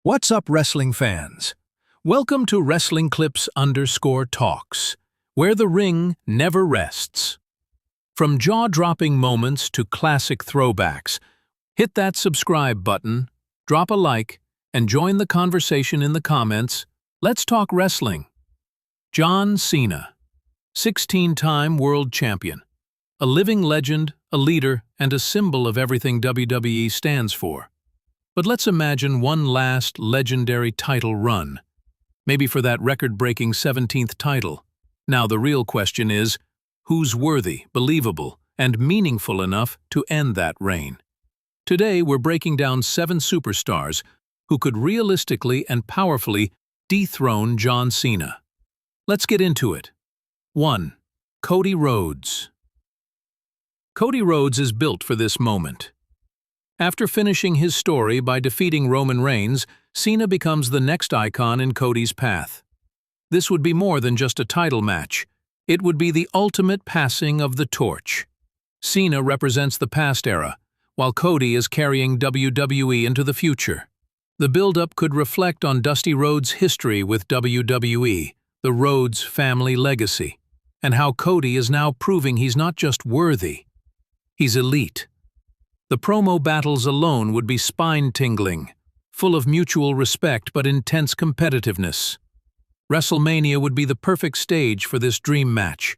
What's up, wrestling fans? Welcome to Wrestling Clips_Talks, where the ring never rests. From jaw-dropping moments to classic throwbacks, hit that subscribe button, drop a like, and join the conversation in the comments. Let's talk wrestling. John Cena, 16-time world champion, a living legend, a leader, and a symbol of everything WWE stands for. But let's imagine one last legendary title run, maybe for that record-breaking 17th title. Now the real question is, who's worthy, believable, and meaningful enough to end that reign? Today we're breaking down 7 superstars who could realistically and powerfully dethrone John Cena. Let's get into it. 1. Cody Rhodes. Cody Rhodes is built for this moment. After finishing his story by defeating Roman Reigns, Cena becomes the next icon in Cody's path. This would be more than just a title match. It would be the ultimate passing of the torch. Cena represents the past era, while Cody is carrying WWE into the future. The build-up could reflect on Dusty Rhodes' history with WWE, the Rhodes family legacy, and how Cody is now proving he's not just worthy, he's elite. The promo battles alone would be spine-tingling, full of mutual respect but intense competitiveness. WrestleMania would be the perfect stage for this dream match.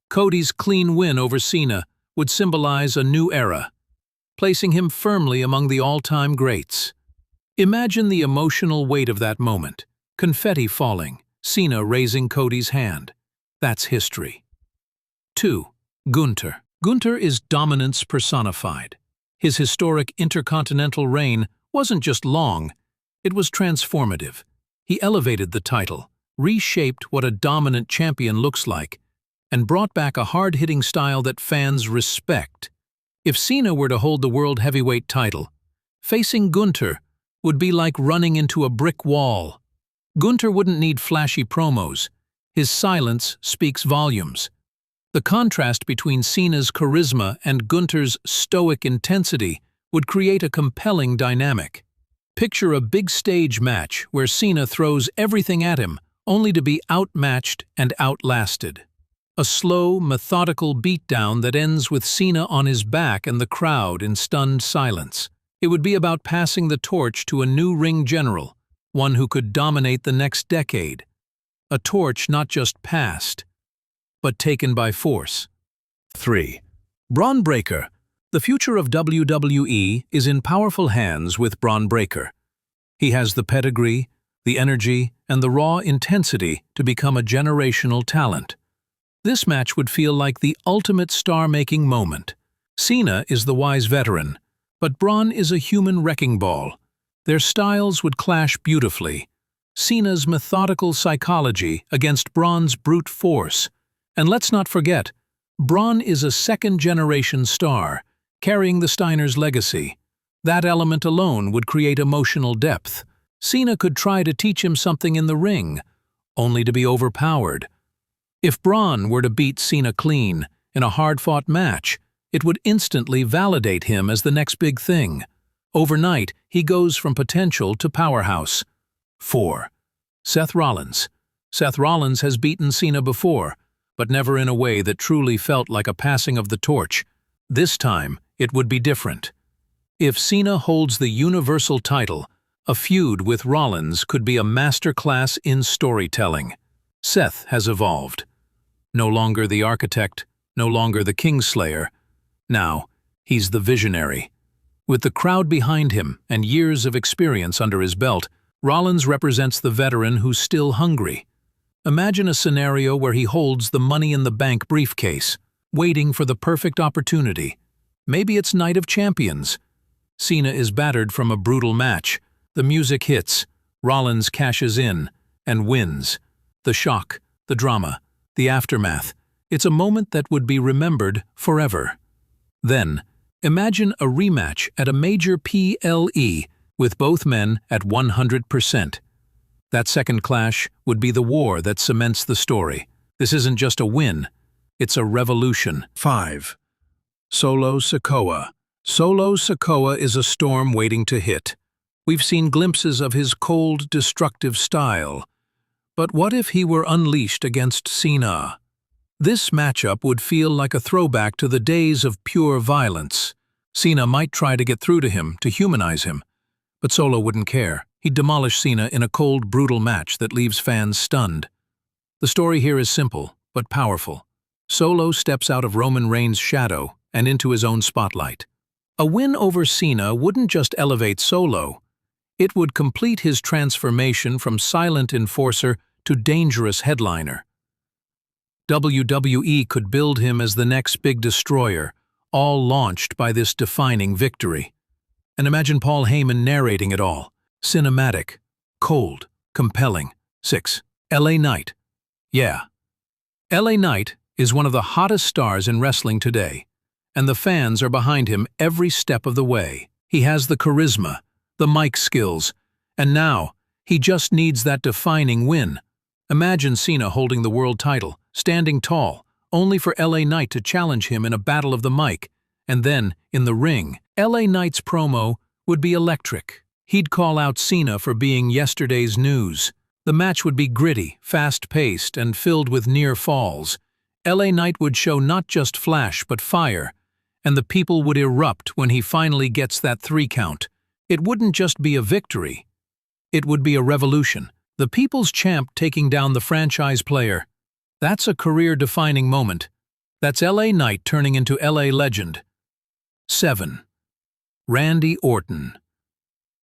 Cody's clean win over Cena would symbolize a new era, placing him firmly among the all-time greats. Imagine the emotional weight of that moment, confetti falling, Cena raising Cody's hand. That's history. 2. Gunther. Gunther is dominance personified. His historic intercontinental reign wasn't just long, it was transformative. He elevated the title, reshaped what a dominant champion looks like, and brought back a hard-hitting style that fans respect. If Cena were to hold the World Heavyweight title, facing Gunther would be like running into a brick wall. Gunther wouldn't need flashy promos. His silence speaks volumes. The contrast between Cena's charisma and Gunther's stoic intensity would create a compelling dynamic. Picture a big stage match where Cena throws everything at him, only to be outmatched and outlasted. A slow, methodical beatdown that ends with Cena on his back and the crowd in stunned silence. It would be about passing the torch to a new ring general, one who could dominate the next decade. A torch not just passed, but taken by force. 3. Braun Breaker. The future of WWE is in powerful hands with Braun Breaker. He has the pedigree, the energy, and the raw intensity to become a generational talent. This match would feel like the ultimate star-making moment. Cena is the wise veteran, but Braun is a human wrecking ball. Their styles would clash beautifully. Cena's methodical psychology against Braun's brute force. And let's not forget, Braun is a second-generation star, carrying the Steiners' legacy. That element alone would create emotional depth. Cena could try to teach him something in the ring, only to be overpowered. If Braun were to beat Cena clean in a hard-fought match, it would instantly validate him as the next big thing. Overnight, he goes from potential to powerhouse. 4. Seth Rollins. Seth Rollins has beaten Cena before, but never in a way that truly felt like a passing of the torch. This time, it would be different. If Cena holds the Universal title, a feud with Rollins could be a masterclass in storytelling. Seth has evolved. No longer the architect, no longer the Kingslayer. Now, he's the visionary. With the crowd behind him and years of experience under his belt, Rollins represents the veteran who's still hungry. Imagine a scenario where he holds the Money in the Bank briefcase, waiting for the perfect opportunity. Maybe it's Night of Champions. Cena is battered from a brutal match. The music hits, Rollins cashes in, and wins. The shock, the drama, the aftermath. It's a moment that would be remembered forever. Then, imagine a rematch at a major PLE with both men at 100%. That second clash would be the war that cements the story. This isn't just a win, it's a revolution. 5. Solo Sikoa. Solo Sikoa is a storm waiting to hit. We've seen glimpses of his cold, destructive style. But what if he were unleashed against Cena? This matchup would feel like a throwback to the days of pure violence. Cena might try to get through to him, to humanize him. But Solo wouldn't care. He'd demolish Cena in a cold, brutal match that leaves fans stunned. The story here is simple, but powerful. Solo steps out of Roman Reigns' shadow and into his own spotlight. A win over Cena wouldn't just elevate Solo. It would complete his transformation from silent enforcer to dangerous headliner. WWE could build him as the next big destroyer, all launched by this defining victory. And imagine Paul Heyman narrating it all. Cinematic, cold, compelling. 6. LA Knight. Yeah. LA Knight is one of the hottest stars in wrestling today, and the fans are behind him every step of the way. He has the charisma, the mic skills, and now he just needs that defining win. Imagine Cena holding the world title, standing tall, only for LA Knight to challenge him in a battle of the mic, and then, in the ring, LA Knight's promo would be electric. He'd call out Cena for being yesterday's news. The match would be gritty, fast-paced, and filled with near falls. LA Knight would show not just flash but fire, and the people would erupt when he finally gets that 3 count. It wouldn't just be a victory. It would be a revolution. The people's champ taking down the franchise player. That's a career-defining moment. That's LA Knight turning into LA legend. 7. Randy Orton.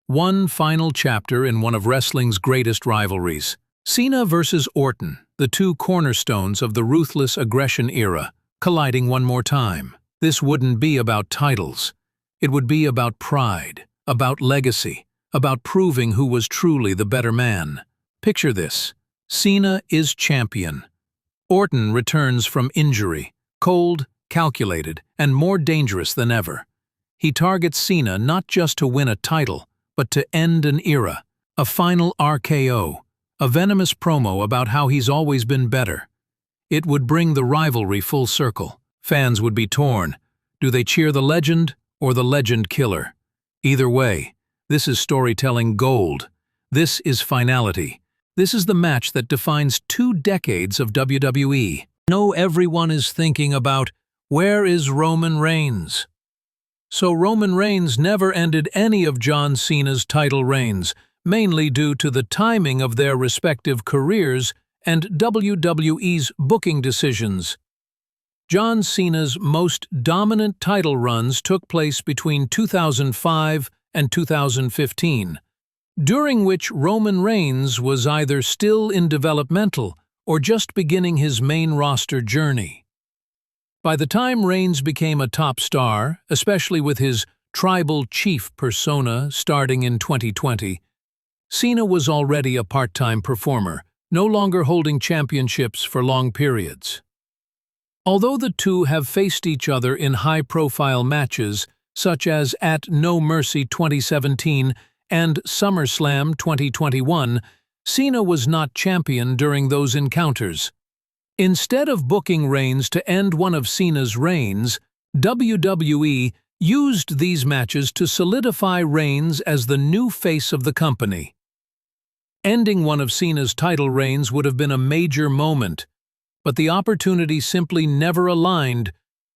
One final chapter in one of wrestling's greatest rivalries. Cena versus Orton, the two cornerstones of the ruthless aggression era, colliding one more time. This wouldn't be about titles. It would be about pride, about legacy, about proving who was truly the better man. Picture this. Cena is champion. Orton returns from injury, cold, calculated, and more dangerous than ever. He targets Cena not just to win a title, but to end an era, a final RKO, a venomous promo about how he's always been better. It would bring the rivalry full circle. Fans would be torn. Do they cheer the legend or the legend killer? Either way, this is storytelling gold. This is finality. This is the match that defines 2 decades of WWE. I know everyone is thinking about, where is Roman Reigns? So Roman Reigns never ended any of John Cena's title reigns, mainly due to the timing of their respective careers and WWE's booking decisions. John Cena's most dominant title runs took place between 2005 and 2015, during which Roman Reigns was either still in developmental or just beginning his main roster journey. By the time Reigns became a top star, especially with his tribal chief persona starting in 2020, Cena was already a part-time performer, no longer holding championships for long periods. Although the two have faced each other in high-profile matches, such as at No Mercy 2017 and SummerSlam 2021, Cena was not champion during those encounters. Instead of booking Reigns to end one of Cena's reigns, WWE used these matches to solidify Reigns as the new face of the company. Ending one of Cena's title reigns would have been a major moment, but the opportunity simply never aligned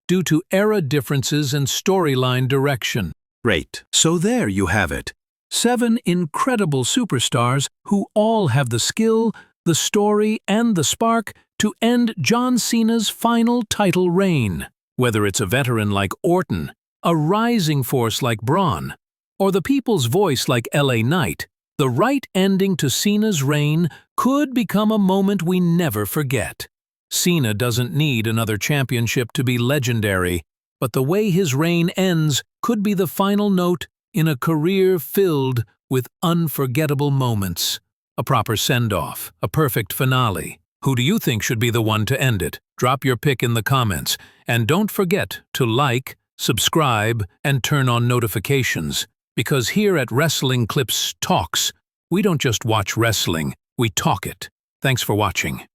due to era differences and storyline direction. Great. So there you have it. 7 incredible superstars who all have the skill, the story, and the spark to end John Cena's final title reign. Whether it's a veteran like Orton, a rising force like Braun, or the people's voice like LA Knight, the right ending to Cena's reign could become a moment we never forget. Cena doesn't need another championship to be legendary, but the way his reign ends could be the final note in a career filled with unforgettable moments. A proper send-off, a perfect finale. Who do you think should be the one to end it? Drop your pick in the comments, and don't forget to like, subscribe, and turn on notifications, because here at Wrestling Clips Talks, we don't just watch wrestling, we talk it. Thanks for watching.